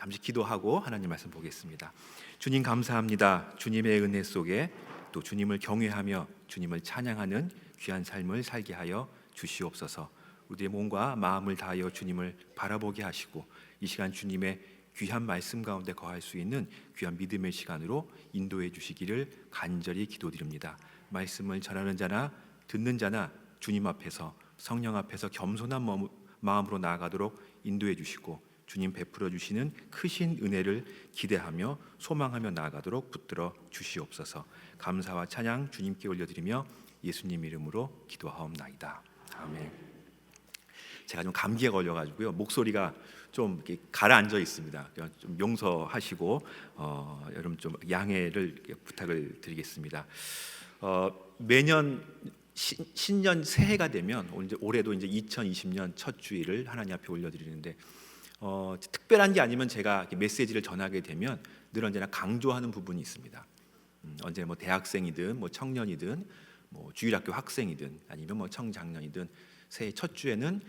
잠시 기도하고 하나님 말씀 보겠습니다. 주님 감사합니다. 주님의 은혜 속에 또 주님을 경외하며 주님을 찬양하는 귀한 삶을 살게 하여 주시옵소서. 우리의 몸과 마음을 다하여 주님을 바라보게 하시고 이 시간 주님의 귀한 말씀 가운데 거할 수 있는 귀한 믿음의 시간으로 인도해 주시기를 간절히 기도드립니다. 말씀을 전하는 자나 듣는 자나 주님 앞에서 성령 앞에서 겸손한 마음으로 나아가도록 인도해 주시고 주님 베풀어 주시는 크신 은혜를 기대하며 소망하며 나아가도록 붙들어 주시옵소서. 감사와 찬양 주님께 올려드리며 예수님 이름으로 기도하옵나이다. 아멘. 제가 좀 감기에 걸려가지고요 목소리가 좀 이렇게 가라앉아 있습니다. 좀 용서하시고 여러분 좀 양해를 부탁을 드리겠습니다. 매년 신년 새해가 되면 올해도 이제 2020년 첫 주일을 하나님 앞에 올려드리는데 특별한 게 아니면 제가 메시지를 전하게 되면 늘 언제나 강조하는 부분이 있습니다. 언제 뭐 대학생이든 뭐 청년이든 뭐 주일학교 학생이든 아니면 뭐 청장년이든 새해 첫 주에는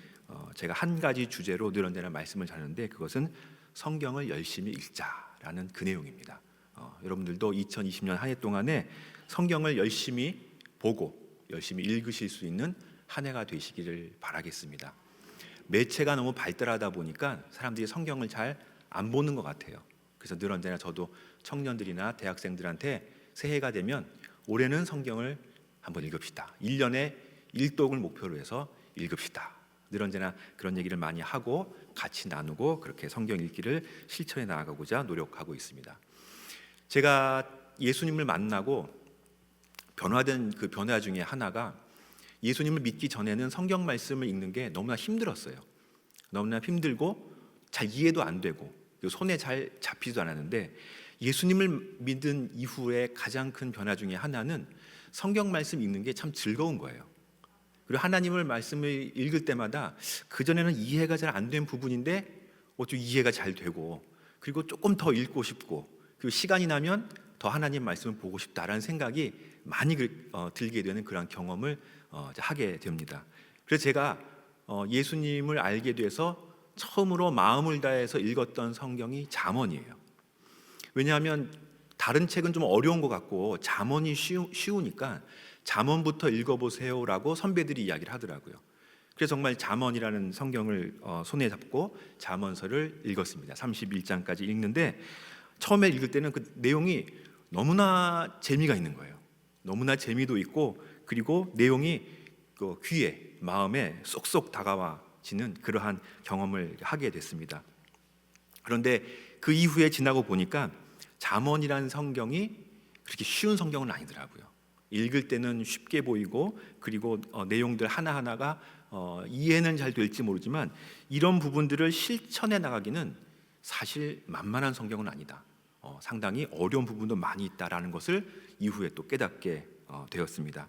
제가 한 가지 주제로 늘 언제나 말씀을 전하는데 그것은 성경을 열심히 읽자라는 그 내용입니다. 여러분들도 2020년 한 해 동안에 성경을 열심히 보고 열심히 읽으실 수 있는 한 해가 되시기를 바라겠습니다. 매체가 너무 발달하다 보니까 사람들이 성경을 잘 안 보는 것 같아요. 그래서 늘 언제나 저도 청년들이나 대학생들한테 새해가 되면 올해는 성경을 한번 읽읍시다. 1년에 1독을 목표로 해서 읽읍시다. 늘 언제나 그런 얘기를 많이 하고 같이 나누고 그렇게 성경 읽기를 실천해 나아가고자 노력하고 있습니다. 제가 예수님을 만나고 변화된 그 변화 중에 하나가 예수님을 믿기 전에는 성경 말씀을 읽는 게 너무나 힘들었어요. 너무나 힘들고 잘 이해도 안 되고 손에 잘 잡히지도 않았는데 예수님을 믿은 이후에 가장 큰 변화 중에 하나는 성경 말씀 읽는 게 참 즐거운 거예요. 그리고 하나님을 말씀을 읽을 때마다 그전에는 이해가 잘 안 된 부분인데 어쩌 이해가 잘 되고 그리고 조금 더 읽고 싶고 그리고 시간이 나면 더 하나님 말씀을 보고 싶다라는 생각이 많이 들게 되는 그런 경험을 하게 됩니다. 그래서 제가 예수님을 알게 돼서 처음으로 마음을 다해서 읽었던 성경이 잠언이에요. 왜냐하면 다른 책은 좀 어려운 것 같고 잠언이 쉬우니까 잠언부터 읽어보세요라고 선배들이 이야기를 하더라고요. 그래서 정말 잠언이라는 성경을 손에 잡고 잠언서를 읽었습니다. 31장까지 읽는데 처음에 읽을 때는 그 내용이 너무나 재미가 있는 거예요. 너무나 재미도 있고 그리고 내용이 그 귀에 마음에 쏙쏙 다가와지는 그러한 경험을 하게 됐습니다. 그런데 그 이후에 지나고 보니까 잠언이라는 성경이 그렇게 쉬운 성경은 아니더라고요. 읽을 때는 쉽게 보이고 그리고 내용들 하나하나가 이해는 잘 될지 모르지만 이런 부분들을 실천해 나가기는 사실 만만한 성경은 아니다. 상당히 어려운 부분도 많이 있다라는 것을 이후에 또 깨닫게 되었습니다.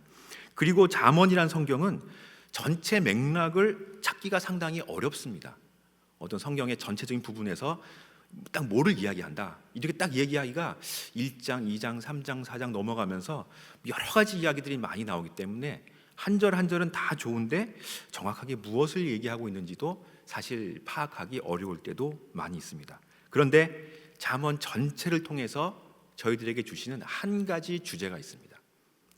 그리고 잠언이란 성경은 전체 맥락을 찾기가 상당히 어렵습니다. 어떤 성경의 전체적인 부분에서 딱 뭐를 이야기한다 이렇게 딱 얘기하기가 1장, 2장, 3장, 4장 넘어가면서 여러 가지 이야기들이 많이 나오기 때문에 한 절 한 절은 다 좋은데 정확하게 무엇을 얘기하고 있는지도 사실 파악하기 어려울 때도 많이 있습니다. 그런데 잠언 전체를 통해서 저희들에게 주시는 한 가지 주제가 있습니다.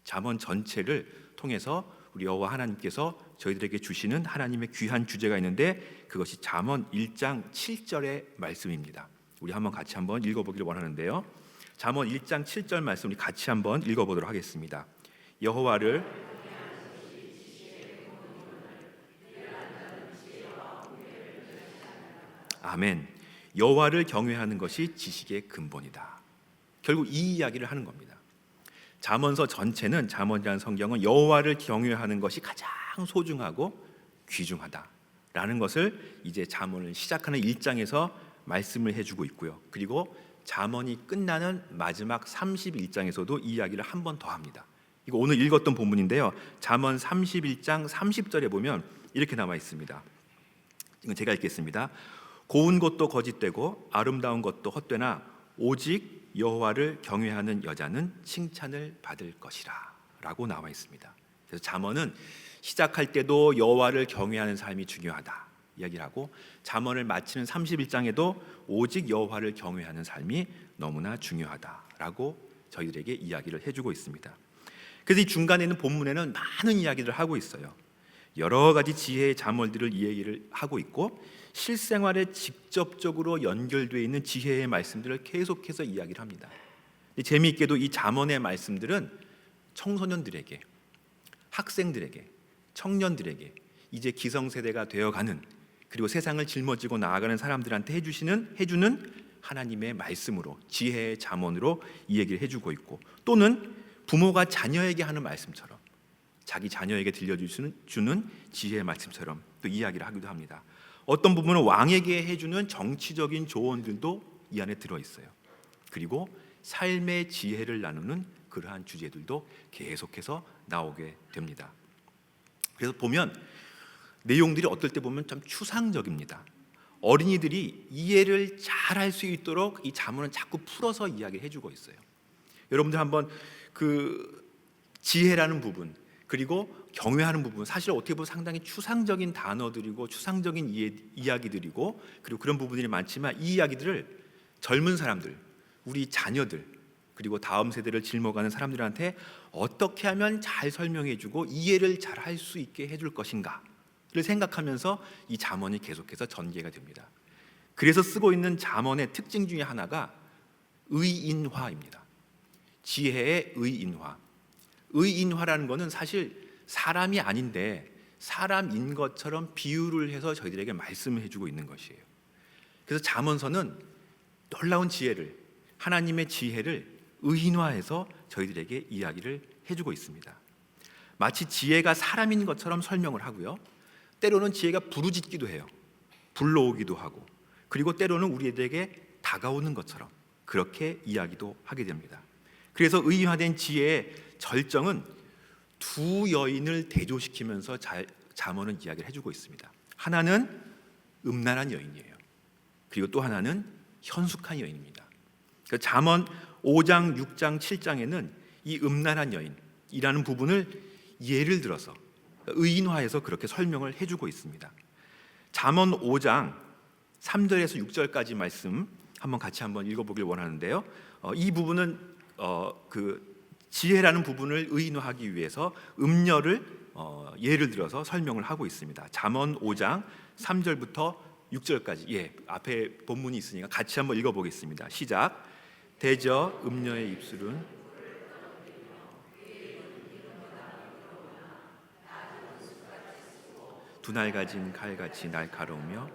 잠언 전체를 통해서 우리 여호와 하나님께서 저희들에게 주시는 하나님의 귀한 주제가 있는데 그것이 잠언 1장 7절의 말씀입니다. 우리 같이 한번 읽어보기를 원하는데요. 잠언 1장 7절 말씀 우리 같이 한번 읽어보도록 하겠습니다. 여호와를 아멘. 여호와를 경외하는 것이 지식의 근본이다. 결국 이 이야기를 하는 겁니다. 잠언서 전체는 잠언이라는 성경은 여호와를 경외하는 것이 가장 소중하고 귀중하다라는 것을 이제 잠언을 시작하는 1장에서 말씀을 해주고 있고요. 그리고 잠언이 끝나는 마지막 31장에서도 이 이야기를 한 번 더 합니다. 이거 오늘 읽었던 본문인데요. 잠언 31장 30절에 보면 이렇게 나와 있습니다. 이건 제가 읽겠습니다. 고운 것도 거짓되고 아름다운 것도 헛되나 오직 여호와를 경외하는 여자는 칭찬을 받을 것이라 라고 나와 있습니다. 그래서 잠언은 시작할 때도 여호와를 경외하는 삶이 중요하다. 이야기를 하고 잠언을 마치는 31장에도 오직 여호와를 경외하는 삶이 너무나 중요하다라고 저희들에게 이야기를 해주고 있습니다. 그래서 이 중간에 있는 본문에는 많은 이야기를 하고 있어요. 여러 가지 지혜의 자물들을 이야기를 하고 있고 실생활에 직접적으로 연결되어 있는 지혜의 말씀들을 계속해서 이야기를 합니다. 재미있게도 이 잠언의 말씀들은 청소년들에게, 학생들에게, 청년들에게, 이제 기성세대가 되어가는, 그리고 세상을 짊어지고 나아가는 사람들한테 해주는 하나님의 말씀으로, 지혜의 잠언으로 이 얘기를 해주고 있고, 또는 부모가 자녀에게 하는 말씀처럼, 자기 자녀에게 들려주는 지혜의 말씀처럼 또 이야기를 하기도 합니다. 어떤 부분은 왕에게 해주는 정치적인 조언들도 이 안에 들어있어요. 그리고 삶의 지혜를 나누는 그러한 주제들도 계속해서 나오게 됩니다. 그래서 보면 내용들이 어떨 때 보면 참 추상적입니다. 어린이들이 이해를 잘 할 수 있도록 이 잠언은 자꾸 풀어서 이야기를 해주고 있어요. 여러분들 한번 그 지혜라는 부분, 그리고 경외하는 부분, 사실 어떻게 보면 상당히 추상적인 단어들이고 추상적인 이야기들이고, 그리고 그런 부분들이 많지만 이 이야기들을 젊은 사람들, 우리 자녀들, 그리고 다음 세대를 짊어가는 사람들한테 어떻게 하면 잘 설명해주고 이해를 잘 할 수 있게 해줄 것인가를 생각하면서 이 잠언이 계속해서 전개가 됩니다. 그래서 쓰고 있는 잠언의 특징 중에 하나가 의인화입니다. 지혜의 의인화. 의인화라는 것은 사실 사람이 아닌데 사람인 것처럼 비유를 해서 저희들에게 말씀을 해주고 있는 것이에요. 그래서 잠언서는 놀라운 지혜를, 하나님의 지혜를 의인화해서 저희들에게 이야기를 해주고 있습니다. 마치 지혜가 사람인 것처럼 설명을 하고요, 때로는 지혜가 부르짖기도 해요. 불러오기도 하고, 그리고 때로는 우리에게 다가오는 것처럼 그렇게 이야기도 하게 됩니다. 그래서 의인화된 지혜의 절정은 두 여인을 대조시키면서 잠언은 이야기를 해주고 있습니다. 하나는 음란한 여인이에요. 그리고 또 하나는 현숙한 여인입니다. 잠언 5장, 6장, 7장에는 이 음란한 여인이라는 부분을 예를 들어서 의인화해서 그렇게 설명을 해주고 있습니다. 잠언 5장 3절에서 6절까지 말씀 같이 한번 읽어보길 원하는데요. 이 부분은 그 지혜라는 부분을 의인화하기 위해서 음녀를 예를 들어서 설명을 하고 있습니다. 잠언 5장 3절부터 6절까지, 앞에 본문이 있으니까 같이 한번 읽어보겠습니다. 시작. 대저 음녀의 입술은 두 날 가진 칼같이 날카로우며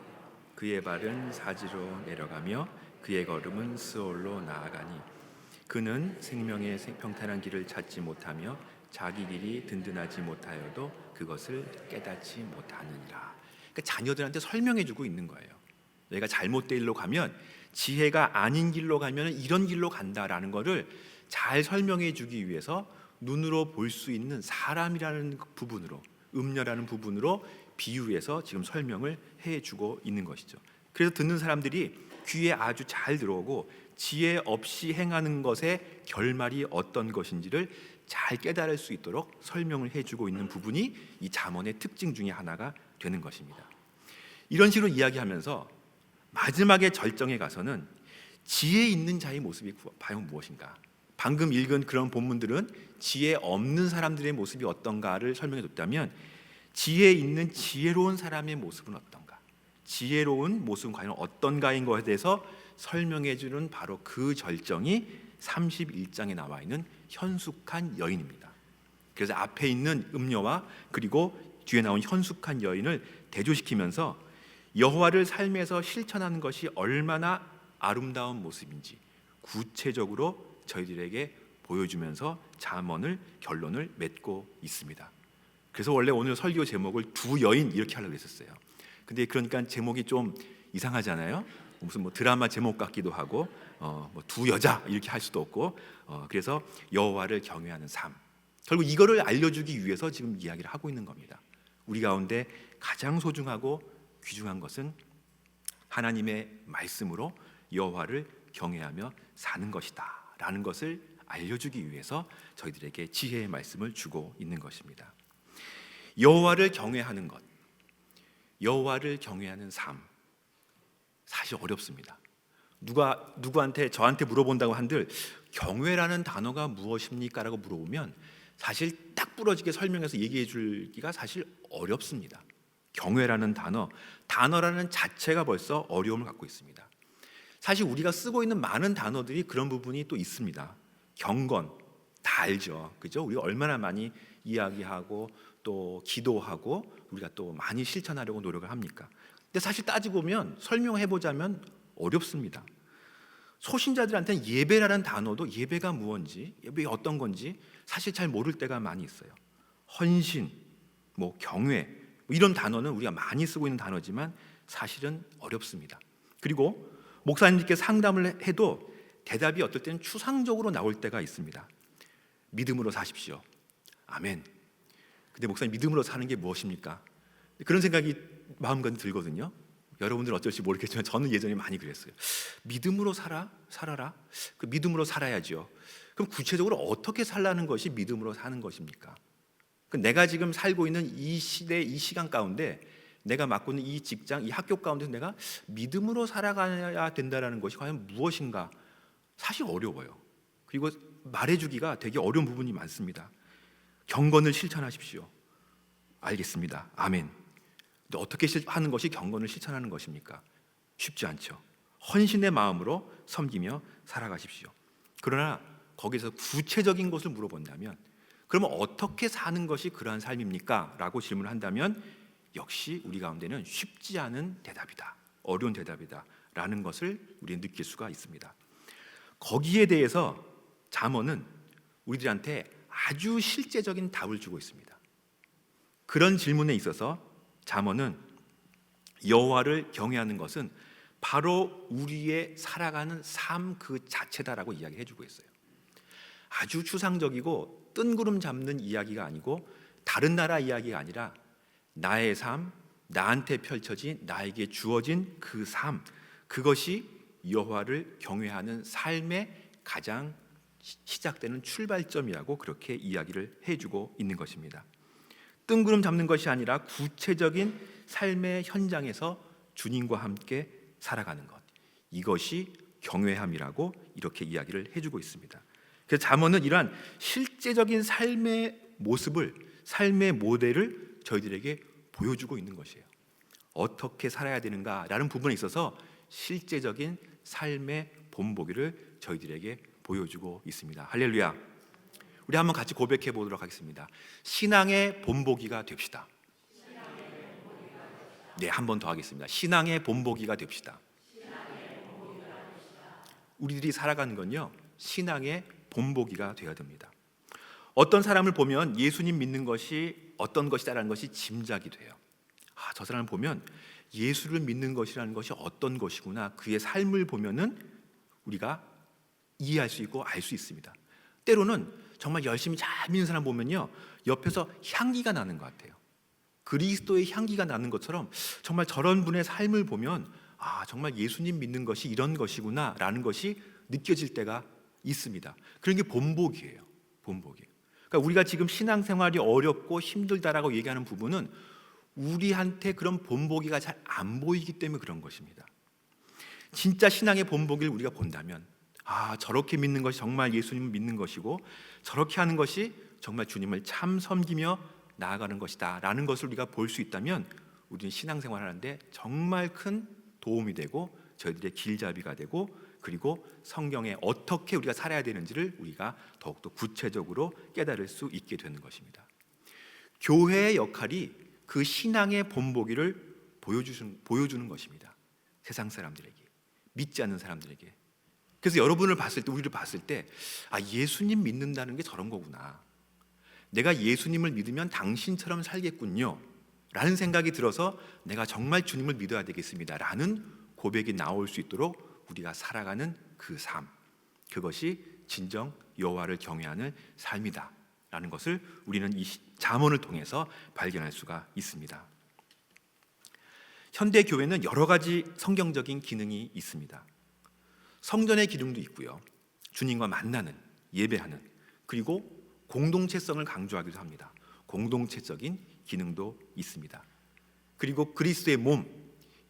그의 발은 사지로 내려가며 그의 걸음은 스올로 나아가니 그는 생명의 평탄한 길을 찾지 못하며 자기 길이 든든하지 못하여도 그것을 깨닫지 못하느니라. 그러니까 자녀들한테 설명해주고 있는 거예요. 내가 잘못된 길로 가면, 지혜가 아닌 길로 가면 이런 길로 간다라는 것을 잘 설명해주기 위해서 눈으로 볼 수 있는 사람이라는 부분으로, 음녀라는 부분으로 비유해서 지금 설명을 해주고 있는 것이죠. 그래서 듣는 사람들이 귀에 아주 잘 들어오고 지혜 없이 행하는 것의 결말이 어떤 것인지를 잘 깨달을 수 있도록 설명을 해주고 있는 부분이 이 잠언의 특징 중에 하나가 되는 것입니다. 이런 식으로 이야기하면서 마지막에 절정에 가서는 지혜 있는 자의 모습이 과연 무엇인가, 방금 읽은 그런 본문들은 지혜 없는 사람들의 모습이 어떤가를 설명해 줬다면, 지혜 있는 지혜로운 사람의 모습은 어떤가, 지혜로운 모습은 과연 어떤가인 것에 대해서 설명해 주는 바로 그 절정이 31장에 나와 있는 현숙한 여인입니다. 그래서 앞에 있는 음녀와 그리고 뒤에 나온 현숙한 여인을 대조시키면서 여호와를 삶에서 실천하는 것이 얼마나 아름다운 모습인지 구체적으로 저희들에게 보여주면서 잠언을 결론을 맺고 있습니다. 그래서 원래 오늘 설교 제목을 두 여인 이렇게 하려고 했었어요. 근데 그러니까 제목이 좀 이상하잖아요. 무슨 드라마 제목 같기도 하고 두 여자 이렇게 할 수도 없고, 그래서 여호와를 경외하는 삶, 결국 이거를 알려주기 위해서 지금 이야기를 하고 있는 겁니다. 우리 가운데 가장 소중하고 귀중한 것은 하나님의 말씀으로 여호와를 경외하며 사는 것이다 라는 것을 알려주기 위해서 저희들에게 지혜의 말씀을 주고 있는 것입니다. 여호와를 경외하는 것, 여호와를 경외하는 삶, 사실 어렵습니다. 누구한테 저한테 물어본다고 한들 경외라는 단어가 무엇입니까? 라고 물어보면 사실 딱 부러지게 설명해서 얘기해 주기가 사실 어렵습니다. 경외라는 단어라는 자체가 벌써 어려움을 갖고 있습니다. 사실 우리가 쓰고 있는 많은 단어들이 그런 부분이 또 있습니다. 경건 다 알죠, 그죠? 우리가 얼마나 많이 이야기하고 또 기도하고 우리가 또 많이 실천하려고 노력을 합니까? 근데 사실 따지고 보면 설명해 보자면 어렵습니다. 소신자들한테는 예배라는 단어도 예배가 무엇인지, 예배가 어떤 건지 사실 잘 모를 때가 많이 있어요. 헌신, 경외 이런 단어는 우리가 많이 쓰고 있는 단어지만 사실은 어렵습니다. 그리고 목사님께 상담을 해도 대답이 어떨 때는 추상적으로 나올 때가 있습니다. 믿음으로 사십시오. 아멘. 근데 목사님, 믿음으로 사는 게 무엇입니까? 그런 생각이 마음껏 들거든요. 여러분들 어쩔지 모르겠지만 저는 예전에 많이 그랬어요. 믿음으로 살아라. 그 믿음으로 살아야죠. 그럼 구체적으로 어떻게 살라는 것이 믿음으로 사는 것입니까? 내가 지금 살고 있는 이 시대, 이 시간 가운데 내가 맡고 있는 이 직장, 이 학교 가운데서 내가 믿음으로 살아가야 된다는 것이 과연 무엇인가? 사실 어려워요. 그리고 말해주기가 되게 어려운 부분이 많습니다. 경건을 실천하십시오. 알겠습니다. 아멘. 근데 어떻게 하는 것이 경건을 실천하는 것입니까? 쉽지 않죠. 헌신의 마음으로 섬기며 살아가십시오. 그러나 거기서 구체적인 것을 물어본다면 그러면 어떻게 사는 것이 그러한 삶입니까? 라고 질문을 한다면 역시 우리 가운데는 쉽지 않은 대답이다, 어려운 대답이다 라는 것을 우리는 느낄 수가 있습니다. 거기에 대해서 잠언은 우리들한테 아주 실제적인 답을 주고 있습니다. 그런 질문에 있어서 잠언은 여호와를 경외하는 것은 바로 우리의 살아가는 삶 그 자체다라고 이야기해 주고 있어요. 아주 추상적이고 뜬구름 잡는 이야기가 아니고 다른 나라 이야기가 아니라 나의 삶, 나한테 펼쳐진, 나에게 주어진 그 삶, 그것이 여호와를 경외하는 삶의 가장 시작되는 출발점이라고 그렇게 이야기를 해주고 있는 것입니다. 뜬구름 잡는 것이 아니라 구체적인 삶의 현장에서 주님과 함께 살아가는 것, 이것이 경외함이라고 이렇게 이야기를 해주고 있습니다. 그래서 잠언은 이러한 실제적인 삶의 모습을, 삶의 모델을 저희들에게 보여주고 있는 것이에요. 어떻게 살아야 되는가라는 부분에 있어서 실제적인 삶의 본보기를 저희들에게 보여주고 있습니다. 할렐루야. 우리 한번 같이 고백해 보도록 하겠습니다. 신앙의 본보기가 됩시다. 네, 한 번 더 하겠습니다. 신앙의 본보기가 됩시다. 우리들이 살아가는 건요, 신앙의 본보기가 되어야 됩니다. 어떤 사람을 보면 예수님 믿는 것이 어떤 것이다라는 것이 짐작이 돼요. 저 사람을 보면 예수를 믿는 것이라는 것이 어떤 것이구나, 그의 삶을 보면은 우리가 이해할 수 있고 알 수 있습니다. 때로는 정말 열심히 잘 믿는 사람 보면요, 옆에서 향기가 나는 것 같아요. 그리스도의 향기가 나는 것처럼 정말 저런 분의 삶을 보면 정말 예수님 믿는 것이 이런 것이구나 라는 것이 느껴질 때가 있습니다. 그런 게 본보기예요. 본보기. 그러니까 우리가 지금 신앙생활이 어렵고 힘들다라고 얘기하는 부분은 우리한테 그런 본보기가 잘 안 보이기 때문에 그런 것입니다. 진짜 신앙의 본보기를 우리가 본다면 저렇게 믿는 것이 정말 예수님을 믿는 것이고 저렇게 하는 것이 정말 주님을 참 섬기며 나아가는 것이다 라는 것을 우리가 볼 수 있다면 우리는 신앙생활 하는데 정말 큰 도움이 되고 저희들의 길잡이가 되고, 그리고 성경에 어떻게 우리가 살아야 되는지를 우리가 더욱더 구체적으로 깨달을 수 있게 되는 것입니다. 교회의 역할이 그 신앙의 본보기를 보여주는 것입니다. 세상 사람들에게, 믿지 않는 사람들에게. 그래서 여러분을 봤을 때, 우리를 봤을 때 예수님 믿는다는 게 저런 거구나, 내가 예수님을 믿으면 당신처럼 살겠군요 라는 생각이 들어서 내가 정말 주님을 믿어야 되겠습니다 라는 고백이 나올 수 있도록 우리가 살아가는 그 삶, 그것이 진정 여호와를 경외하는 삶이다 라는 것을 우리는 이 잠언을 통해서 발견할 수가 있습니다. 현대 교회는 여러 가지 성경적인 기능이 있습니다. 성전의 기능도 있고요, 주님과 만나는, 예배하는, 그리고 공동체성을 강조하기도 합니다. 공동체적인 기능도 있습니다. 그리고 그리스도의 몸,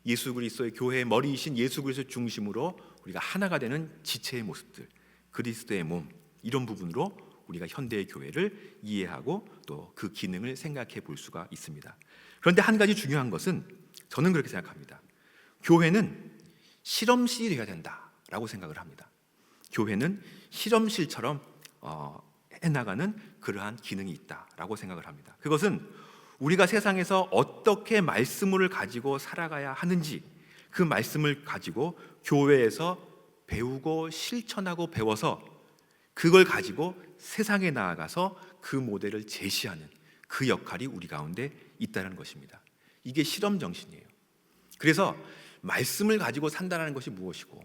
예수 그리스도의 교회의 머리이신 예수 그리스도 중심으로 우리가 하나가 되는 지체의 모습들, 그리스도의 몸, 이런 부분으로 우리가 현대의 교회를 이해하고 또 그 기능을 생각해 볼 수가 있습니다. 그런데 한 가지 중요한 것은 저는 그렇게 생각합니다. 교회는 실험실이 되어야 된다라고 생각을 합니다. 교회는 실험실처럼 해나가는 그러한 기능이 있다라고 생각을 합니다. 그것은 우리가 세상에서 어떻게 말씀을 가지고 살아가야 하는지, 그 말씀을 가지고 교회에서 배우고 실천하고 배워서 그걸 가지고 세상에 나아가서 그 모델을 제시하는 그 역할이 우리 가운데 있다는 것입니다. 이게 실험 정신이에요. 그래서 말씀을 가지고 산다는 것이 무엇이고,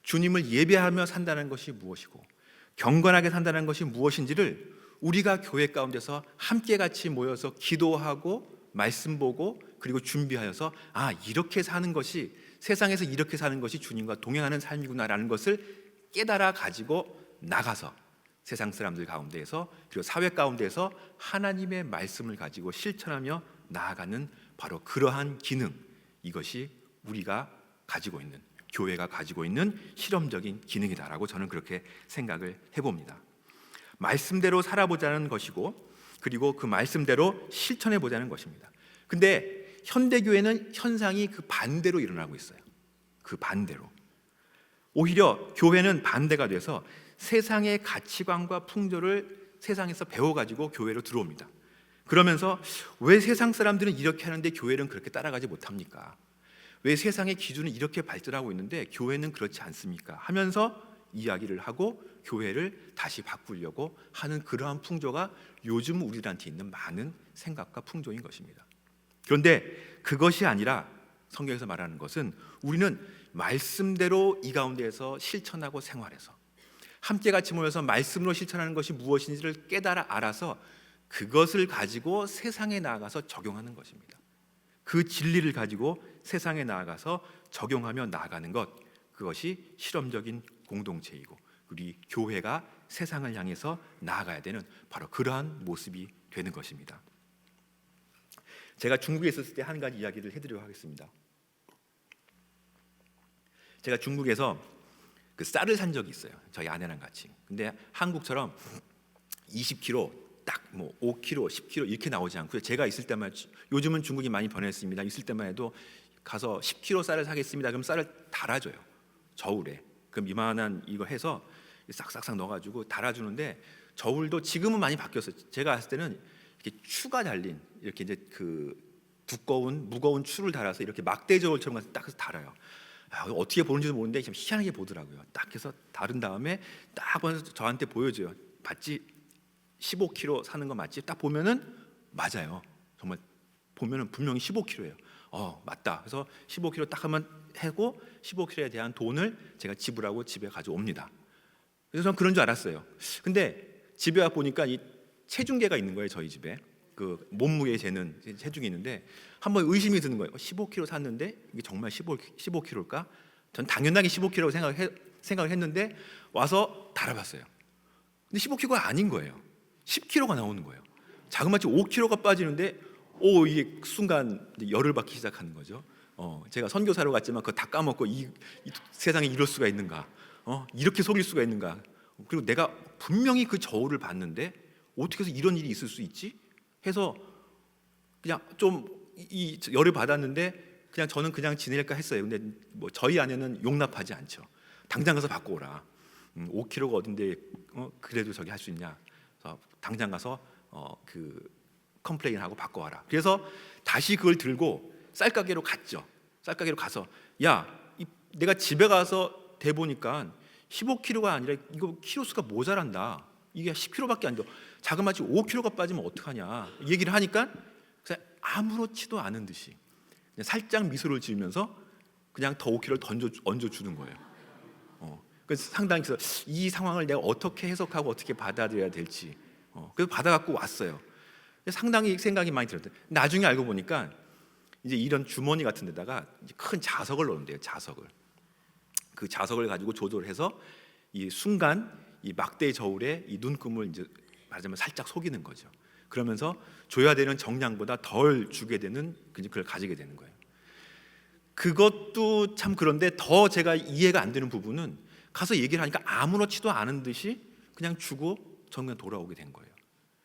주님을 예배하며 산다는 것이 무엇이고, 경건하게 산다는 것이 무엇인지를 우리가 교회 가운데서 함께 같이 모여서 기도하고 말씀 보고 그리고 준비하여서 이렇게 사는 것이, 세상에서 이렇게 사는 것이 주님과 동행하는 삶이구나라는 것을 깨달아 가지고 나가서 세상 사람들 가운데에서 그리고 사회 가운데에서 하나님의 말씀을 가지고 실천하며 나아가는 바로 그러한 기능, 이것이 우리가 가지고 있는, 교회가 가지고 있는 실험적인 기능이다라고 저는 그렇게 생각을 해봅니다. 말씀대로 살아보자는 것이고, 그리고 그 말씀대로 실천해 보자는 것입니다. 근데 현대교회는 현상이 그 반대로 일어나고 있어요. 그 반대로. 오히려 교회는 반대가 돼서 세상의 가치관과 풍조를 세상에서 배워가지고 교회로 들어옵니다. 그러면서 왜 세상 사람들은 이렇게 하는데 교회는 그렇게 따라가지 못합니까? 왜 세상의 기준은 이렇게 발전하고 있는데 교회는 그렇지 않습니까? 하면서 이야기를 하고 교회를 다시 바꾸려고 하는 그러한 풍조가 요즘 우리들한테 있는 많은 생각과 풍조인 것입니다. 그런데 그것이 아니라 성경에서 말하는 것은 우리는 말씀대로 이 가운데에서 실천하고 생활해서 함께 같이 모여서 말씀으로 실천하는 것이 무엇인지를 깨달아 알아서 그것을 가지고 세상에 나아가서 적용하는 것입니다. 그 진리를 가지고 세상에 나아가서 적용하며 나아가는 것, 그것이 실험적인 공동체이고 우리 교회가 세상을 향해서 나아가야 되는 바로 그러한 모습이 되는 것입니다. 제가 중국에 있었을 때 한 가지 이야기를 해드리도록 하겠습니다. 제가 중국에서 그 쌀을 산 적이 있어요. 저희 아내랑 같이. 근데 한국처럼 20kg, 딱 뭐 5kg, 10kg 이렇게 나오지 않고요. 제가 있을 때만, 요즘은 중국이 많이 변했습니다. 있을 때만 해도 가서 10kg 쌀을 사겠습니다. 그럼 쌀을 달아줘요. 저울에. 그럼 이만한 이거 해서 싹싹싹 넣어가지고 달아주는데, 저울도 지금은 많이 바뀌었어요. 제가 갔을 때는 이렇게 추가 달린, 이렇게 이제 그 두꺼운 무거운 추를 달아서 이렇게 막대 저울처럼 딱 해서 달아요. 어떻게 보는지도 모르는데 참 희한하게 보더라고요. 딱 해서 다른 다음에 딱 보면서 저한테 보여줘요. 맞지? 15kg 사는 거 맞지? 딱 보면은 맞아요. 정말 보면은 분명히 15kg예요. 맞다. 그래서 15kg 딱 하면 하고 15kg에 대한 돈을 제가 지불하고 집에 가져옵니다. 그래서 저는 그런 줄 알았어요. 근데 집에 와 보니까 이 체중계가 있는 거예요. 저희 집에 그 몸무게 재는 체중이 있는데 한번 의심이 드는 거예요. 15kg 샀는데 이게 정말 15kg일까? 전 당연하게 15kg라고 생각을 했는데 와서 달아봤어요. 근데 15kg가 아닌 거예요. 10kg가 나오는 거예요. 자그마치 5kg가 빠지는데 이게 순간 열을 받기 시작하는 거죠. 제가 선교사로 갔지만 그거 다 까먹고 이 세상에 이럴 수가 있는가? 이렇게 속일 수가 있는가? 그리고 내가 분명히 그 저울을 봤는데 어떻게 해서 이런 일이 있을 수 있지? 해서 그냥 좀 이 열을 받았는데 그냥 저는 그냥 지낼까 했어요. 근데 뭐 저희 아내는 용납하지 않죠. 당장 가서 바꿔오라. 5kg가 어딘데 그래도 저기 할 수 있냐? 그래서 당장 가서 그 컴플레인하고 바꿔와라. 그래서 다시 그걸 들고 쌀가게로 갔죠. 쌀가게로 가서 내가 집에 가서 대보니까 15kg가 아니라 이거 키로 수가 모자란다. 이게 10kg밖에 안 돼. 자그마치 5kg가 빠지면 어떡하냐 얘기를 하니까 아무렇지도 않은 듯이 그냥 살짝 미소를 지으면서 그냥 더 5kg를 얹어주는 거예요. 그래서 상당히 이 상황을 내가 어떻게 해석하고 어떻게 받아들여야 될지 그래서 받아갖고 왔어요. 상당히 생각이 많이 들었어요. 나중에 알고 보니까 이제 이런 주머니 같은 데다가 큰 자석을 넣는데요. 자석을. 그 자석을 가지고 조절해서 이 순간 이 막대 저울에 이 눈금을 이제 말하자면 살짝 속이는 거죠. 그러면서 줘야 되는 정량보다 덜 주게 되는 그걸 가지게 되는 거예요. 그것도 참 그런데 더 제가 이해가 안 되는 부분은 가서 얘기를 하니까 아무렇지도 않은 듯이 그냥 주고 정말 돌아오게 된 거예요.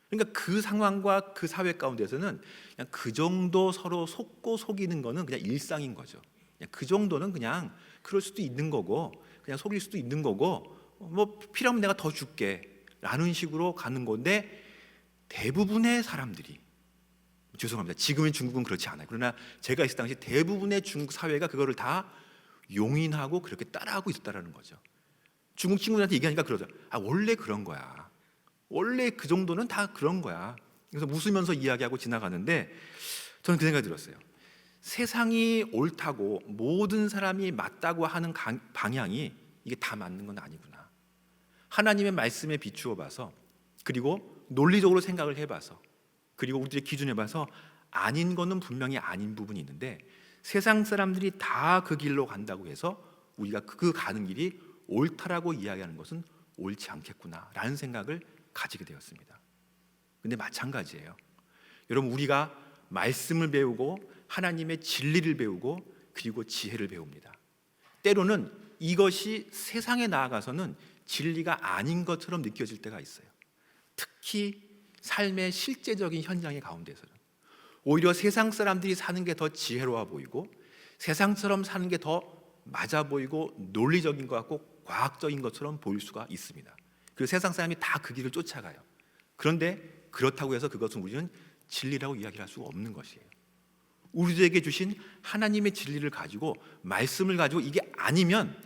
그러니까 그 상황과 그 사회 가운데서는 그냥 그 정도 서로 속고 속이는 거는 그냥 일상인 거죠. 그냥 그 정도는 그냥 그럴 수도 있는 거고, 그냥 속일 수도 있는 거고, 뭐 필요하면 내가 더 줄게 라는 식으로 가는 건데, 대부분의 사람들이, 죄송합니다, 지금의 중국은 그렇지 않아요. 그러나 제가 있을 당시 대부분의 중국 사회가 그거를 다 용인하고 그렇게 따라하고 있었다라는 거죠. 중국 친구들한테 얘기하니까 그러죠. 원래 그런 거야. 원래 그 정도는 다 그런 거야. 그래서 웃으면서 이야기하고 지나가는데, 저는 그 생각이 들었어요. 세상이 옳다고 모든 사람이 맞다고 하는 방향이 이게 다 맞는 건 아니구나. 하나님의 말씀에 비추어 봐서, 그리고 논리적으로 생각을 해봐서, 그리고 우리들의 기준에 봐서 아닌 거는 분명히 아닌 부분이 있는데, 세상 사람들이 다 그 길로 간다고 해서 우리가 그 가는 길이 옳다라고 이야기하는 것은 옳지 않겠구나라는 생각을 가지게 되었습니다. 근데 마찬가지예요. 여러분, 우리가 말씀을 배우고 하나님의 진리를 배우고 그리고 지혜를 배웁니다. 때로는 이것이 세상에 나아가서는 진리가 아닌 것처럼 느껴질 때가 있어요. 특히 삶의 실제적인 현장의 가운데서는 오히려 세상 사람들이 사는 게 더 지혜로워 보이고 세상처럼 사는 게 더 맞아 보이고 논리적인 것 같고 과학적인 것처럼 보일 수가 있습니다. 그리고 세상 사람이 다 그 길을 쫓아가요. 그런데 그렇다고 해서 그것은 우리는 진리라고 이야기할 수가 없는 것이에요. 우리에게 주신 하나님의 진리를 가지고, 말씀을 가지고 이게 아니면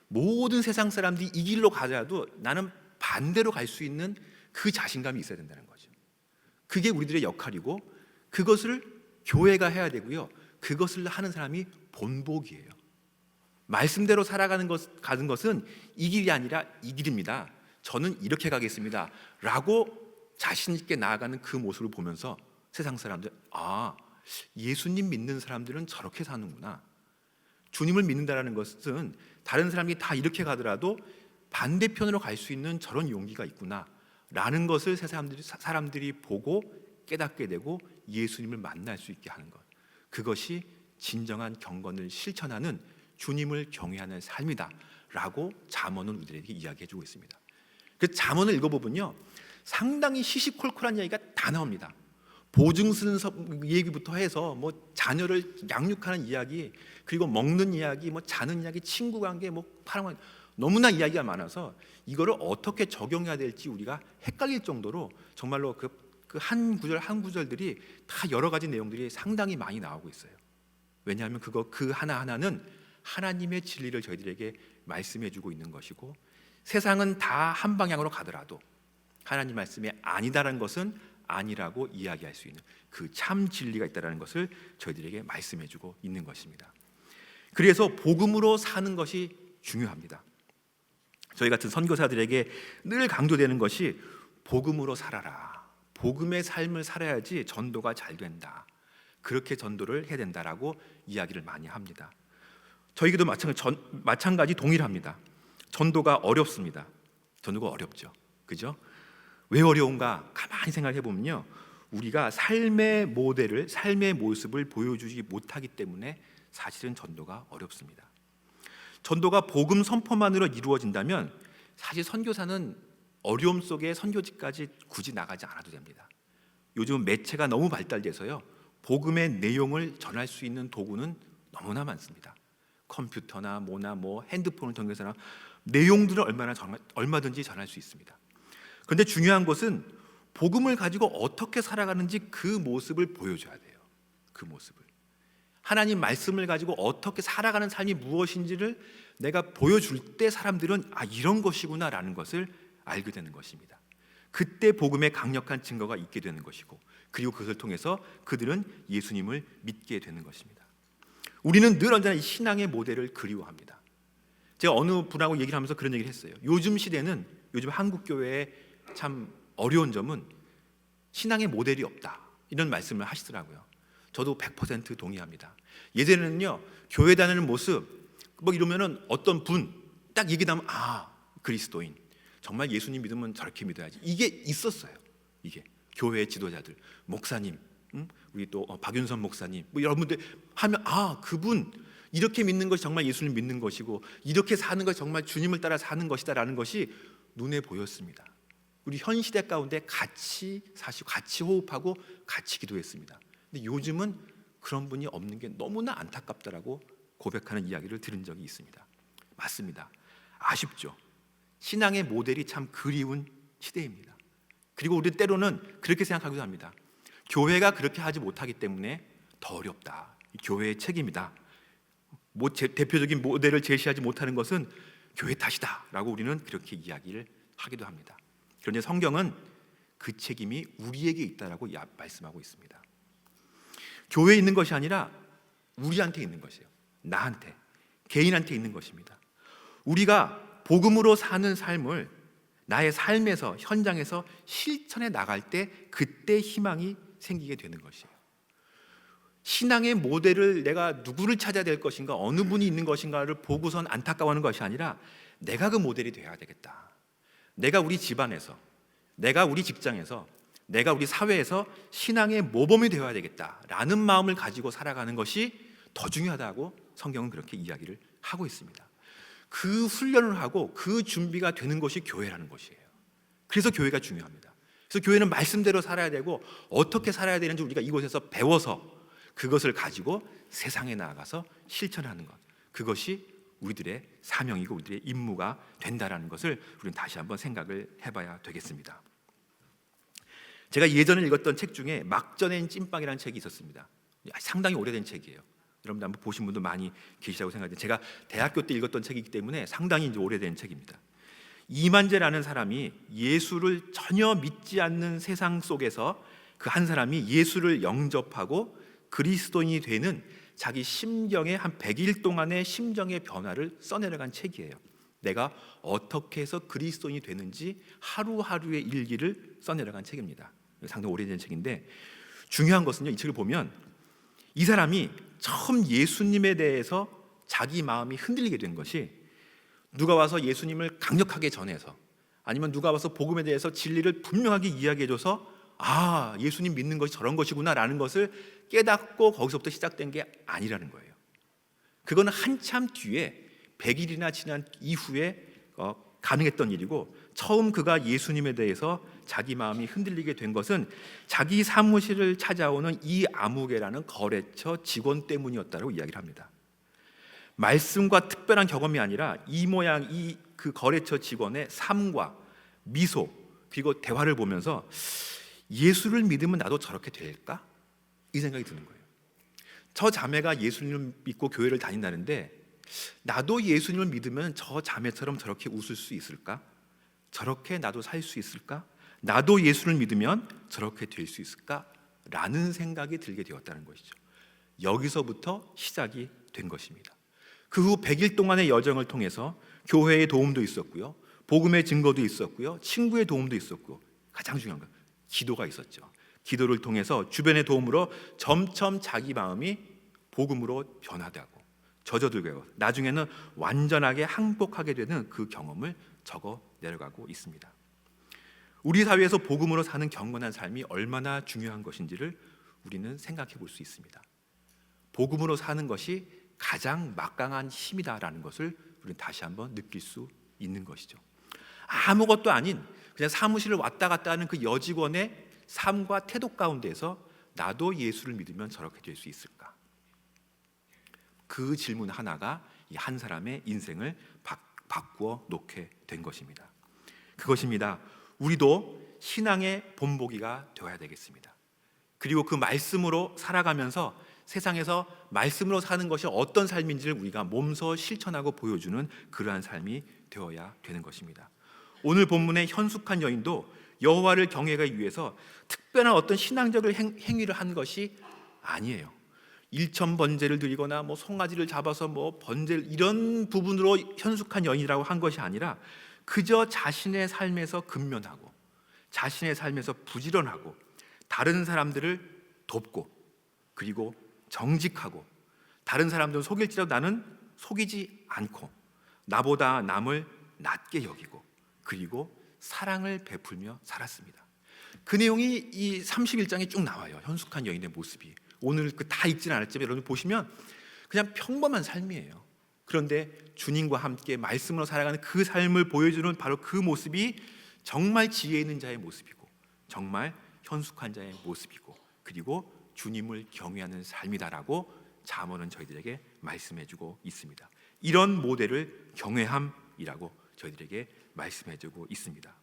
모든 세상 사람들이 이 길로 가자도 나는 반대로 갈 수 있는 그 자신감이 있어야 된다는 거죠. 그게 우리들의 역할이고, 그것을 교회가 해야 되고요, 그것을 하는 사람이 본복이에요. 말씀대로 살아가는 가는 것은 이 길이 아니라 이 길입니다. 저는 이렇게 가겠습니다 라고 자신 있게 나아가는 그 모습을 보면서 세상 사람들, 예수님 믿는 사람들은 저렇게 사는구나. 주님을 믿는다는 것은 다른 사람이 다 이렇게 가더라도 반대편으로 갈 수 있는 저런 용기가 있구나 라는 것을 사람들이 보고 깨닫게 되고 예수님을 만날 수 있게 하는 것, 그것이 진정한 경건을 실천하는 주님을 경외하는 삶이다 라고 잠언은 우리에게 이야기해주고 있습니다. 그 잠언을 읽어보면요, 상당히 시시콜콜한 이야기가 다 나옵니다. 보증 쓰는 얘기부터 해서 뭐 자녀를 양육하는 이야기, 그리고 먹는 이야기, 뭐 자는 이야기, 친구 관계, 뭐 사랑, 너무나 이야기가 많아서 이거를 어떻게 적용해야 될지 우리가 헷갈릴 정도로 정말로 그 한 구절 한 구절들이 다 여러 가지 내용들이 상당히 많이 나오고 있어요. 왜냐하면 그 하나하나는 하나님의 진리를 저희들에게 말씀해주고 있는 것이고, 세상은 다 한 방향으로 가더라도 하나님 말씀에 아니다라는 것은 아니라고 이야기할 수 있는 그 참 진리가 있다는 것을 저희들에게 말씀해주고 있는 것입니다. 그래서 복음으로 사는 것이 중요합니다. 저희 같은 선교사들에게 늘 강조되는 것이 복음으로 살아라. 복음의 삶을 살아야지 전도가 잘 된다. 그렇게 전도를 해야 된다라고 이야기를 많이 합니다. 저희에게도 마찬가지 동일합니다. 전도가 어렵습니다. 전도가 어렵죠. 그죠? 왜 어려운가? 가만히 생각해 보면요, 우리가 삶의 모델을, 삶의 모습을 보여주지 못하기 때문에 사실은 전도가 어렵습니다. 전도가 복음 선포만으로 이루어진다면 사실 선교사는 어려움 속에 선교지까지 굳이 나가지 않아도 됩니다. 요즘 매체가 너무 발달돼서요, 복음의 내용을 전할 수 있는 도구는 너무나 많습니다. 컴퓨터나 뭐 핸드폰을 통해서나 내용들을 얼마든지 전할 수 있습니다. 그런데 중요한 것은 복음을 가지고 어떻게 살아가는지 그 모습을 보여줘야 돼요. 그 모습을, 하나님 말씀을 가지고 어떻게 살아가는 삶이 무엇인지를 내가 보여줄 때 사람들은 이런 것이구나 라는 것을 알게 되는 것입니다. 그때 복음의 강력한 증거가 있게 되는 것이고, 그리고 그것을 통해서 그들은 예수님을 믿게 되는 것입니다. 우리는 늘 언제나 이 신앙의 모델을 그리워합니다. 제가 어느 분하고 얘기를 하면서 그런 얘기를 했어요. 요즘 시대는, 요즘 한국 교회의 참 어려운 점은 신앙의 모델이 없다, 이런 말씀을 하시더라고요. 저도 100% 동의합니다. 예전에는요, 교회 다니는 모습 뭐 이러면은 어떤 분 딱 얘기 나면 그리스도인, 정말 예수님 믿으면 저렇게 믿어야지, 이게 있었어요. 이게 교회 지도자들, 목사님, 우리 또 박윤선 목사님, 뭐 여러분들 하면 그분 이렇게 믿는 것이 정말 예수님 믿는 것이고 이렇게 사는 것이 정말 주님을 따라 사는 것이다라는 것이 눈에 보였습니다. 우리 현 시대 가운데 같이 사시고 같이 호흡하고 같이 기도했습니다. 근데 요즘은 그런 분이 없는 게 너무나 안타깝다라고 고백하는 이야기를 들은 적이 있습니다. 맞습니다. 아쉽죠. 신앙의 모델이 참 그리운 시대입니다. 그리고 우리 때로는 그렇게 생각하기도 합니다. 교회가 그렇게 하지 못하기 때문에 더 어렵다. 교회의 책임이다. 대표적인 모델을 제시하지 못하는 것은 교회 탓이다 라고 우리는 그렇게 이야기를 하기도 합니다. 그런데 성경은 그 책임이 우리에게 있다라고 말씀하고 있습니다. 교회에 있는 것이 아니라 우리한테 있는 것이에요. 나한테, 개인한테 있는 것입니다. 우리가 복음으로 사는 삶을 나의 삶에서, 현장에서 실천해 나갈 때 그때 희망이 생기게 되는 것이에요. 신앙의 모델을 내가 누구를 찾아야 될 것인가, 어느 분이 있는 것인가를 보고선 안타까워하는 것이 아니라 내가 그 모델이 되어야 되겠다. 내가 우리 집안에서, 내가 우리 직장에서, 내가 우리 사회에서 신앙의 모범이 되어야 되겠다라는 마음을 가지고 살아가는 것이 더 중요하다고 성경은 그렇게 이야기를 하고 있습니다. 그 훈련을 하고 그 준비가 되는 것이 교회라는 것이에요. 그래서 교회가 중요합니다. 그래서 교회는 말씀대로 살아야 되고 어떻게 살아야 되는지 우리가 이곳에서 배워서 그것을 가지고 세상에 나아가서 실천하는 것, 그것이 우리들의 사명이고 우리들의 임무가 된다라는 것을 우리는 다시 한번 생각을 해봐야 되겠습니다. 제가 예전에 읽었던 책 중에 막전엔 찐빵이라는 책이 있었습니다. 상당히 오래된 책이에요. 여러분들 한번 보신 분도 많이 계시다고 생각해요. 제가 대학교 때 읽었던 책이기 때문에 상당히 이제 오래된 책입니다. 이만재라는 사람이 예수를 전혀 믿지 않는 세상 속에서 그 한 사람이 예수를 영접하고 그리스도인이 되는 자기 심경의 한 100일 동안의 심정의 변화를 써내려간 책이에요. 내가 어떻게 해서 그리스도인이 되는지 하루하루의 일기를 써내려간 책입니다. 상당히 오래된 책인데 중요한 것은요, 이 책을 보면 이 사람이 처음 예수님에 대해서 자기 마음이 흔들리게 된 것이 누가 와서 예수님을 강력하게 전해서 아니면 누가 와서 복음에 대해서 진리를 분명하게 이야기해줘서 예수님 믿는 것이 저런 것이구나 라는 것을 깨닫고 거기서부터 시작된 게 아니라는 거예요. 그거는 한참 뒤에 100일이나 지난 이후에 가능했던 일이고, 처음 그가 예수님에 대해서 자기 마음이 흔들리게 된 것은 자기 사무실을 찾아오는 이 아무개라는 거래처 직원 때문이었다고 이야기를 합니다. 말씀과 특별한 경험이 아니라 이 모양 그 거래처 직원의 삶과 미소 그리고 대화를 보면서 예수를 믿으면 나도 저렇게 될까? 이 생각이 드는 거예요. 저 자매가 예수님을 믿고 교회를 다닌다는데 나도 예수님을 믿으면 저 자매처럼 저렇게 웃을 수 있을까? 저렇게 나도 살 수 있을까? 나도 예수를 믿으면 저렇게 될 수 있을까? 라는 생각이 들게 되었다는 것이죠. 여기서부터 시작이 된 것입니다. 그 후 100일 동안의 여정을 통해서 교회의 도움도 있었고요, 복음의 증거도 있었고요, 친구의 도움도 있었고, 가장 중요한 건 기도가 있었죠. 기도를 통해서 주변의 도움으로 점점 자기 마음이 복음으로 변화되고 젖어들고 나중에는 완전하게 항복하게 되는 그 경험을 적어 내려가고 있습니다. 우리 사회에서 복음으로 사는 경건한 삶이 얼마나 중요한 것인지를 우리는 생각해 볼 수 있습니다. 복음으로 사는 것이 가장 막강한 힘이다라는 것을 우리는 다시 한번 느낄 수 있는 것이죠. 아무것도 아닌 그냥 사무실을 왔다 갔다 하는 그 여직원의 삶과 태도 가운데서 나도 예수를 믿으면 저렇게 될 수 있을까? 그 질문 하나가 이 한 사람의 인생을 바꾸어 놓게 된 것입니다. 그것입니다. 우리도 신앙의 본보기가 되어야 되겠습니다. 그리고 그 말씀으로 살아가면서 세상에서 말씀으로 사는 것이 어떤 삶인지를 우리가 몸소 실천하고 보여주는 그러한 삶이 되어야 되는 것입니다. 오늘 본문의 현숙한 여인도 여호와를 경외하기 위해서 특별한 어떤 신앙적인 행위를 한 것이 아니에요. 일천 번제를 드리거나 송아지를 잡아서 번제 이런 부분으로 현숙한 여인이라고 한 것이 아니라 그저 자신의 삶에서 근면하고 자신의 삶에서 부지런하고 다른 사람들을 돕고 그리고 정직하고 다른 사람들은 속일지라도 나는 속이지 않고 나보다 남을 낮게 여기고 그리고 사랑을 베풀며 살았습니다. 그 내용이 이 31장에 쭉 나와요. 현숙한 여인의 모습이. 오늘 그 다 읽지는 않았지만 여러분 보시면 그냥 평범한 삶이에요. 그런데 주님과 함께 말씀으로 살아가는 그 삶을 보여주는 바로 그 모습이 정말 지혜 있는 자의 모습이고, 정말 현숙한 자의 모습이고, 그리고 주님을 경외하는 삶이다라고 잠언은 저희들에게 말씀해주고 있습니다. 이런 모델을 경외함이라고 저희들에게 말씀해주고 있습니다.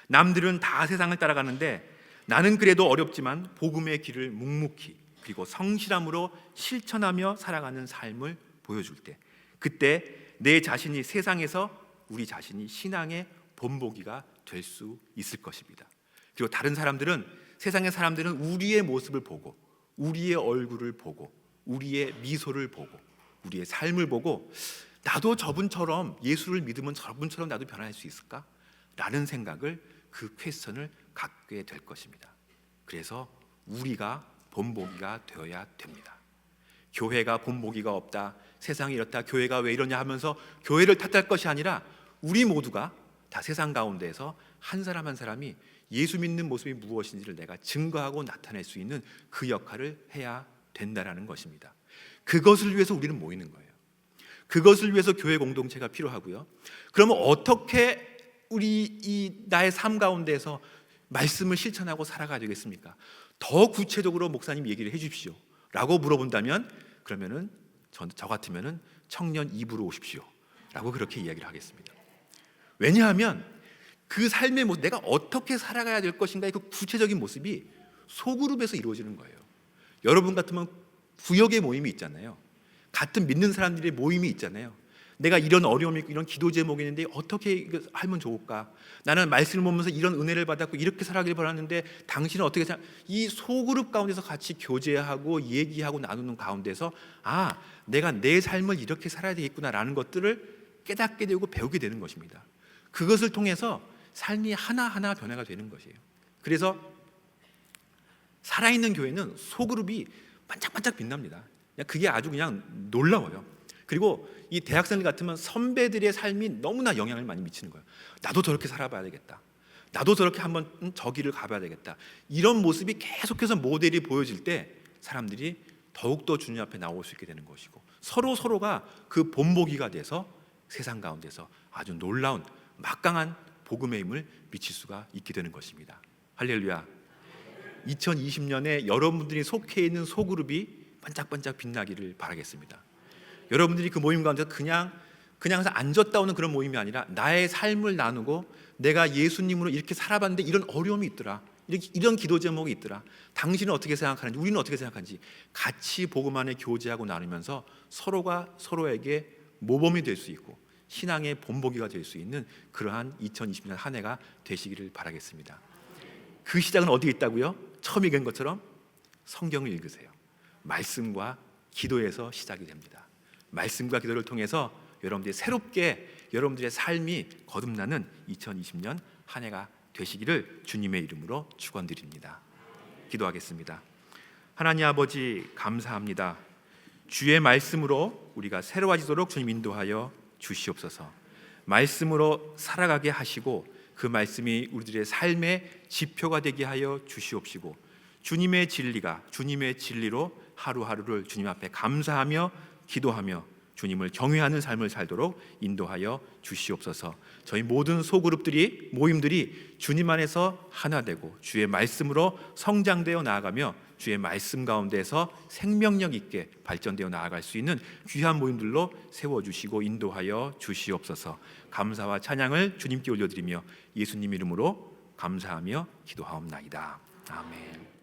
남들은 다 세상을 따라가는데 나는 그래도 어렵지만 복음의 길을 묵묵히 그리고 성실함으로 실천하며 살아가는 삶을 보여줄 때, 그때 내 자신이 세상에서 우리 자신이 신앙의 본보기가 될 수 있을 것입니다. 그리고 다른 사람들은, 세상의 사람들은 우리의 모습을 보고, 우리의 얼굴을 보고, 우리의 미소를 보고, 우리의 삶을 보고, 나도 저분처럼, 예수를 믿으면 저분처럼 나도 변화할 수 있을까? 라는 생각을, 그 퀘스천을 갖게 될 것입니다. 그래서 우리가 본보기가 되어야 됩니다. 교회가 본보기가 없다, 세상이 이렇다, 교회가 왜 이러냐 하면서 교회를 탓할 것이 아니라 우리 모두가 다 세상 가운데에서 한 사람 한 사람이 예수 믿는 모습이 무엇인지를 내가 증거하고 나타낼 수 있는 그 역할을 해야 된다라는 것입니다. 그것을 위해서 우리는 모이는 거예요. 그것을 위해서 교회 공동체가 필요하고요. 그러면 어떻게 우리 이 나의 삶 가운데서 말씀을 실천하고 살아가야 되겠습니까? 더 구체적으로 목사님 얘기를 해 주십시오 라고 물어본다면, 그러면은 저 같으면은 청년 2부로 오십시오 라고 그렇게 이야기를 하겠습니다. 왜냐하면 그 삶의 모습, 내가 어떻게 살아가야 될 것인가의 그 구체적인 모습이 소그룹에서 이루어지는 거예요. 여러분 같으면 구역의 모임이 있잖아요. 같은 믿는 사람들의 모임이 있잖아요. 내가 이런 어려움이 있고 이런 기도 제목이 있는데 어떻게 하면 좋을까? 나는 말씀을 보면서 이런 은혜를 받았고 이렇게 살아가길 바랐는데 당신은 어떻게 생각? 이 소그룹 가운데서 같이 교제하고 얘기하고 나누는 가운데서, 아, 내가 내 삶을 이렇게 살아야 되겠구나라는 것들을 깨닫게 되고 배우게 되는 것입니다. 그것을 통해서 삶이 하나하나 변화가 되는 것이에요. 그래서 살아있는 교회는 소그룹이 반짝반짝 빛납니다. 그게 아주 그냥 놀라워요. 그리고 이 대학생들 같으면 선배들의 삶이 너무나 영향을 많이 미치는 거예요. 나도 저렇게 살아봐야 되겠다, 나도 저렇게 한번 저 길을 가봐야 되겠다. 이런 모습이 계속해서 모델이 보여질 때 사람들이 더욱더 주님 앞에 나올 수 있게 되는 것이고, 서로가 그 본보기가 돼서 세상 가운데서 아주 놀라운 막강한 복음의 힘을 미칠 수가 있게 되는 것입니다. 할렐루야. 2020년에 여러분들이 속해 있는 소그룹이 반짝반짝 빛나기를 바라겠습니다. 여러분들이 그 모임 가운데 그냥 앉았다 오는 그런 모임이 아니라 나의 삶을 나누고, 내가 예수님으로 이렇게 살아봤는데 이런 어려움이 있더라, 이런 기도 제목이 있더라, 당신은 어떻게 생각하는지, 우리는 어떻게 생각하는지 같이 복음 안에 교제하고 나누면서 서로가 서로에게 모범이 될 수 있고 신앙의 본보기가 될 수 있는 그러한 2020년 한 해가 되시기를 바라겠습니다. 그 시작은 어디에 있다고요? 처음 얘기한 것처럼 성경을 읽으세요. 말씀과 기도에서 시작이 됩니다. 말씀과 기도를 통해서 여러분들이 새롭게 여러분들의 삶이 거듭나는 2020년 한 해가 되시기를 주님의 이름으로 축원드립니다. 기도하겠습니다. 하나님 아버지, 감사합니다. 주의 말씀으로 우리가 새로워지도록 주님 인도하여 주시옵소서. 말씀으로 살아가게 하시고 그 말씀이 우리들의 삶의 지표가 되게 하여 주시옵시고, 주님의 진리가, 주님의 진리로 하루하루를 주님 앞에 감사하며 기도하며 주님을 경외하는 삶을 살도록 인도하여 주시옵소서. 저희 모든 소그룹들이, 모임들이 주님 안에서 하나 되고 주의 말씀으로 성장되어 나아가며 주의 말씀 가운데서 생명력 있게 발전되어 나아갈 수 있는 귀한 모임들로 세워주시고 인도하여 주시옵소서. 감사와 찬양을 주님께 올려드리며 예수님 이름으로 감사하며 기도하옵나이다. 아멘.